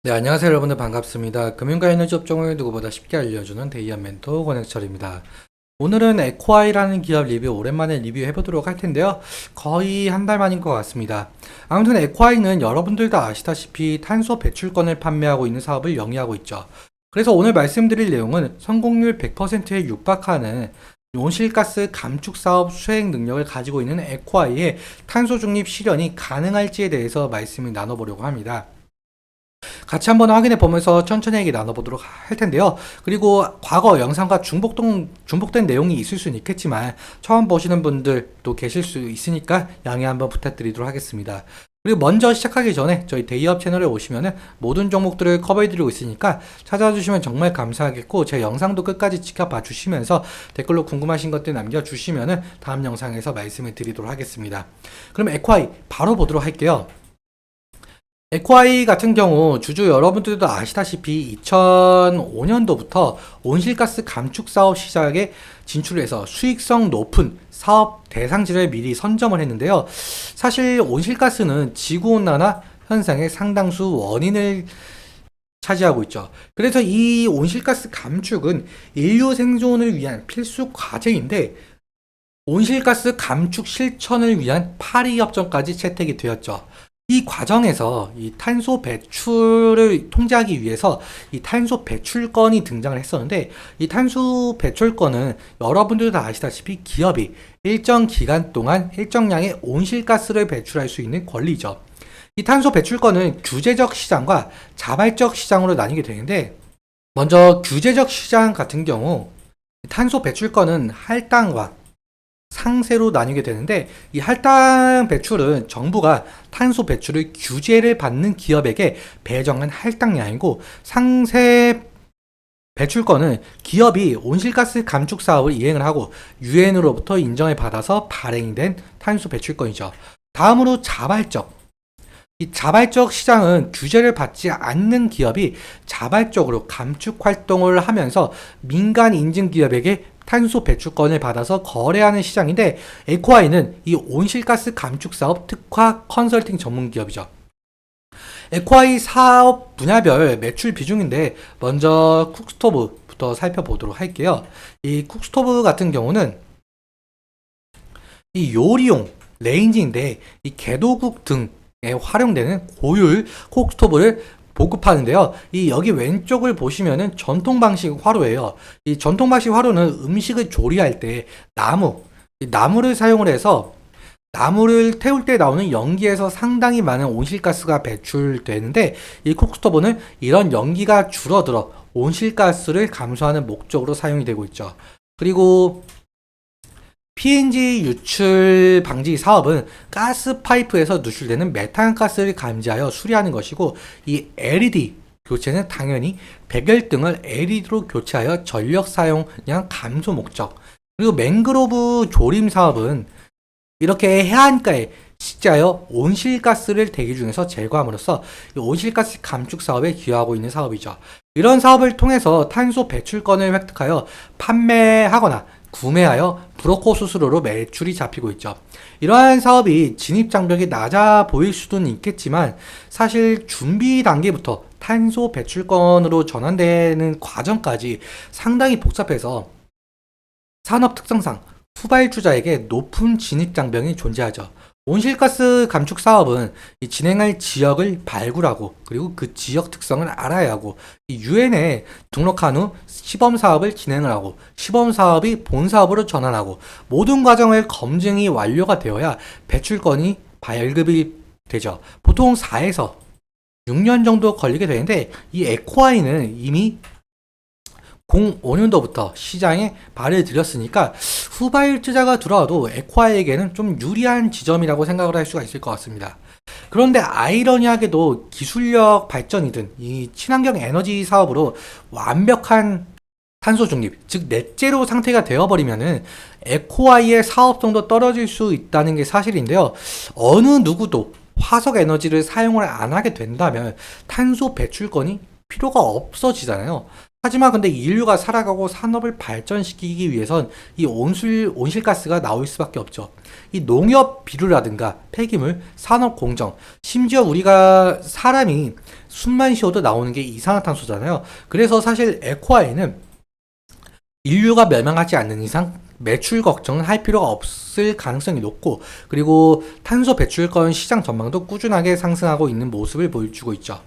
네, 안녕하세요 여러분들 반갑습니다. 금융과 에너지 업종을 누구보다 쉽게 알려주는 데이한 멘토 권혁철입니다. 오늘은 에코아이라는 기업 리뷰 오랜만에 리뷰해보도록 할 텐데요. 거의 한 달 만인 것 같습니다. 아무튼 에코아이는 여러분들도 아시다시피 탄소 배출권을 판매하고 있는 사업을 영위하고 있죠. 그래서 오늘 말씀드릴 내용은 성공률 100%에 육박하는 온실가스 감축 사업 수행 능력을 가지고 있는 에코아이의 탄소 중립 실현이 가능할지에 대해서 말씀을 나눠보려고 합니다. 같이 한번 확인해 보면서 천천히 얘기 나눠보도록 할 텐데요. 그리고 과거 영상과 중복된 내용이 있을 수는 있겠지만 처음 보시는 분들도 계실 수 있으니까 양해 한번 부탁드리도록 하겠습니다. 그리고 먼저 시작하기 전에 저희 데이업 채널에 오시면은 모든 종목들을 커버해드리고 있으니까 찾아주시면 정말 감사하겠고, 제 영상도 끝까지 지켜봐 주시면서 댓글로 궁금하신 것들 남겨주시면은 다음 영상에서 말씀을 드리도록 하겠습니다. 그럼 에코아이 바로 보도록 할게요. 에코아이 같은 경우 주주 여러분들도 아시다시피 2005년도부터 온실가스 감축 사업 시작에 진출해서 수익성 높은 사업 대상지를 미리 선점을 했는데요. 사실 온실가스는 지구온난화 현상의 상당수 원인을 차지하고 있죠. 그래서 이 온실가스 감축은 인류 생존을 위한 필수 과제인데, 온실가스 감축 실천을 위한 파리 협정까지 채택이 되었죠. 이 과정에서 이 탄소 배출을 통제하기 위해서 이 탄소 배출권이 등장을 했었는데, 이 탄소 배출권은 여러분들도 다 아시다시피 기업이 일정 기간 동안 일정량의 온실가스를 배출할 수 있는 권리죠. 이 탄소 배출권은 규제적 시장과 자발적 시장으로 나뉘게 되는데, 먼저 규제적 시장 같은 경우 탄소 배출권은 할당과 상세로 나뉘게 되는데, 이 할당 배출은 정부가 탄소 배출을 규제를 받는 기업에게 배정한 할당량이고, 상세 배출권은 기업이 온실가스 감축 사업을 이행을 하고 유엔으로부터 인정을 받아서 발행된 탄소 배출권이죠. 다음으로 이 자발적 시장은 규제를 받지 않는 기업이 자발적으로 감축 활동을 하면서 민간 인증 기업에게 탄소 배출권을 받아서 거래하는 시장인데, 에코아이는 이 온실가스 감축 사업 특화 컨설팅 전문 기업이죠. 에코아이 사업 분야별 매출 비중인데, 먼저 쿡스토브부터 살펴보도록 할게요. 이 쿡스토브 같은 경우는 이 요리용 레인지인데, 이 개도국 등에 활용되는 고율 쿡스토브를 보급하는데요. 이 여기 왼쪽을 보시면은 전통 방식 화로예요. 이 전통 방식 화로는 음식을 조리할 때 나무를 사용을 해서 나무를 태울 때 나오는 연기에서 상당히 많은 온실가스가 배출되는데, 이 콕스토브는 이런 연기가 줄어들어 온실가스를 감소하는 목적으로 사용이 되고 있죠. 그리고 PNG 유출 방지 사업은 가스 파이프에서 누출되는 메탄가스를 감지하여 수리하는 것이고, 이 LED 교체는 당연히 백열등을 LED로 교체하여 전력 사용량 감소 목적. 그리고 맹그로브 조림 사업은 이렇게 해안가에 식재하여 온실가스를 대기 중에서 제거함으로써 이 온실가스 감축 사업에 기여하고 있는 사업이죠. 이런 사업을 통해서 탄소 배출권을 획득하여 판매하거나 구매하여 브로커 수수료로 매출이 잡히고 있죠. 이러한 사업이 진입 장벽이 낮아 보일 수는 있겠지만, 사실 준비 단계부터 탄소 배출권으로 전환되는 과정까지 상당히 복잡해서 산업 특성상 후발주자에게 높은 진입 장벽이 존재하죠. 온실가스 감축 사업은 이 진행할 지역을 발굴하고, 그리고 그 지역 특성을 알아야 하고, 유엔에 등록한 후 시범 사업을 진행을 하고, 시범 사업이 본 사업으로 전환하고, 모든 과정을 검증이 완료가 되어야 배출권이 발급이 되죠. 보통 4에서 6년 정도 걸리게 되는데, 이 에코아이는 이미 05년도부터 시장에 발을 들였으니까 후발주자가 들어와도 에코아이에게는 좀 유리한 지점이라고 생각을 할 수가 있을 것 같습니다. 그런데 아이러니하게도 기술력 발전이든 이 친환경 에너지 사업으로 완벽한 탄소 중립, 즉 넷제로 상태가 되어버리면은 에코아이의 사업성도 떨어질 수 있다는 게 사실인데요. 어느 누구도 화석 에너지를 사용을 안 하게 된다면 탄소 배출권이 필요가 없어지잖아요. 하지만 근데 인류가 살아가고 산업을 발전시키기 위해선 이 온실가스가 나올 수밖에 없죠. 이 농업 비료라든가 폐기물, 산업 공정, 심지어 우리가 사람이 숨만 쉬어도 나오는 게 이산화탄소잖아요. 그래서 사실 에코아이는 인류가 멸망하지 않는 이상 매출 걱정은 할 필요가 없을 가능성이 높고, 그리고 탄소 배출권 시장 전망도 꾸준하게 상승하고 있는 모습을 보여주고 있죠.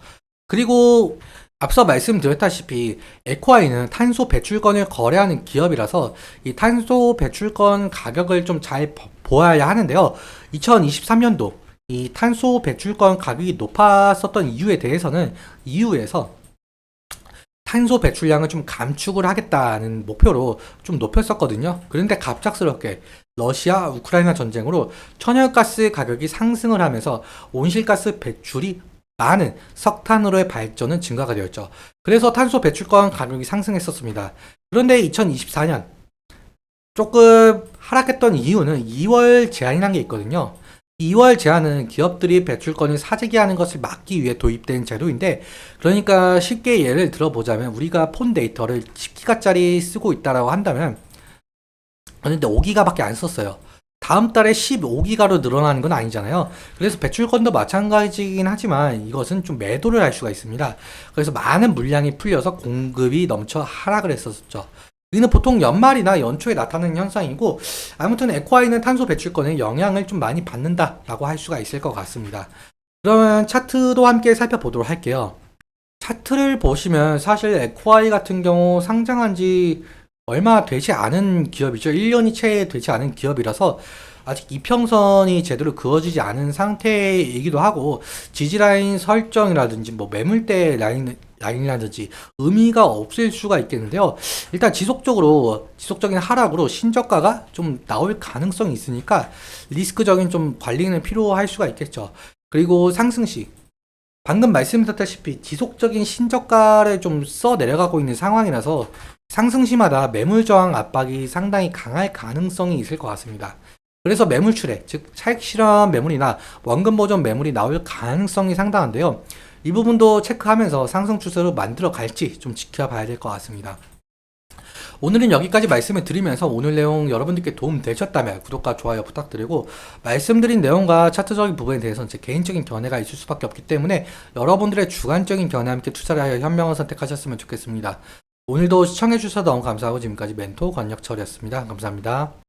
그리고 앞서 말씀드렸다시피 에코아이는 탄소 배출권을 거래하는 기업이라서 이 탄소 배출권 가격을 좀 잘 보아야 하는데요. 2023년도 이 탄소 배출권 가격이 높았었던 이유에 대해서는 EU에서 탄소 배출량을 좀 감축을 하겠다는 목표로 좀 높였었거든요. 그런데 갑작스럽게 러시아 우크라이나 전쟁으로 천연가스 가격이 상승을 하면서 온실가스 배출이 많은 석탄으로의 발전은 증가가 되었죠. 그래서 탄소 배출권 가격이 상승했었습니다. 그런데 2024년 조금 하락했던 이유는 2월 제한이라는 게 있거든요. 2월 제한은 기업들이 배출권을 사재기하는 것을 막기 위해 도입된 제도인데, 그러니까 쉽게 예를 들어보자면 우리가 폰 데이터를 10기가짜리 쓰고 있다라고 한다면, 그런데 5기가밖에 안 썼어요. 다음 달에 15기가로 늘어나는 건 아니잖아요. 그래서 배출권도 마찬가지긴 하지만 이것은 좀 매도를 할 수가 있습니다. 그래서 많은 물량이 풀려서 공급이 넘쳐 하락을 했었죠. 이는 보통 연말이나 연초에 나타나는 현상이고, 아무튼 에코아이는 탄소 배출권에 영향을 좀 많이 받는다라고 할 수가 있을 것 같습니다. 그러면 차트도 함께 살펴보도록 할게요. 차트를 보시면 사실 에코아이 같은 경우 상장한 지 얼마 되지 않은 기업이죠. 1년이 채 되지 않은 기업이라서 아직 이평선이 제대로 그어지지 않은 상태이기도 하고, 지지라인 설정이라든지 뭐 매물대 라인이라든지 의미가 없을 수가 있겠는데요. 일단 지속적인 하락으로 신저가가 좀 나올 가능성이 있으니까 리스크적인 좀 관리는 필요할 수가 있겠죠. 그리고 상승시 방금 말씀드렸다시피 지속적인 신저가를 좀 써 내려가고 있는 상황이라서 상승시마다 매물 저항 압박이 상당히 강할 가능성이 있을 것 같습니다. 그래서 매물 출회, 즉 차익 실현 매물이나 원금 보전 매물이 나올 가능성이 상당한데요. 이 부분도 체크하면서 상승 추세로 만들어 갈지 좀 지켜봐야 될 것 같습니다. 오늘은 여기까지 말씀을 드리면서 오늘 내용 여러분들께 도움 되셨다면 구독과 좋아요 부탁드리고, 말씀드린 내용과 차트적인 부분에 대해서는 제 개인적인 견해가 있을 수밖에 없기 때문에 여러분들의 주관적인 견해와 함께 투자를 하여 현명한 선택하셨으면 좋겠습니다. 오늘도 시청해주셔서 너무 감사하고, 지금까지 멘토 권혁철이었습니다. 감사합니다.